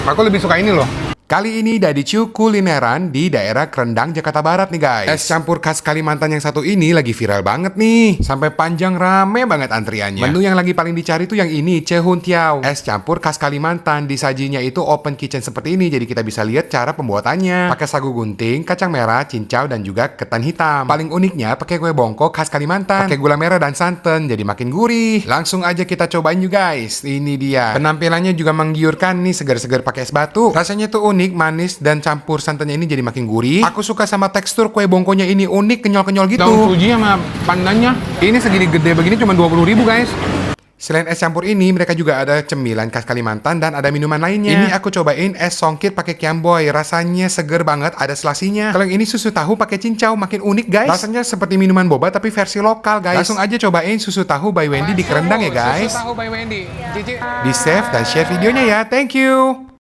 Aku lebih suka ini loh. Kali ini Daddy Chu kulineran di daerah Krendang, Jakarta Barat nih guys. Es campur khas Kalimantan yang satu ini lagi viral banget nih. Sampai panjang rame banget antriannya. Menu yang lagi paling dicari tuh yang ini, Cehun Tiao. Es campur khas Kalimantan. Disajinya itu open kitchen seperti ini. Jadi kita bisa lihat cara pembuatannya. Pakai sagu gunting, kacang merah, cincau, dan juga ketan hitam. Paling uniknya pakai kue bongkok khas Kalimantan. Pakai gula merah dan santan. Jadi makin gurih. Langsung aja kita cobain yuk guys. Ini dia. Penampilannya juga menggiurkan nih, segar-segar pakai es batu. Rasanya tuh unik, manis, dan campur santannya ini jadi makin gurih. Aku suka sama tekstur kue bongkonya ini, unik, kenyal-kenyal gitu. Daun suji sama pandannya. Ini segini gede begini cuma 20.000 guys. Selain es campur ini, mereka juga ada cemilan khas Kalimantan dan ada minuman lainnya. Ini aku cobain es songkit pakai kiamboy. Rasanya seger banget, ada selasinya. Kalau yang ini susu tahu pakai cincau, makin unik guys. Rasanya seperti minuman boba tapi versi lokal guys. Langsung aja cobain susu tahu by Wendy di Kerendang ya guys. Susu tahu by Wendy. Cici. Di save dan share videonya ya. Thank you.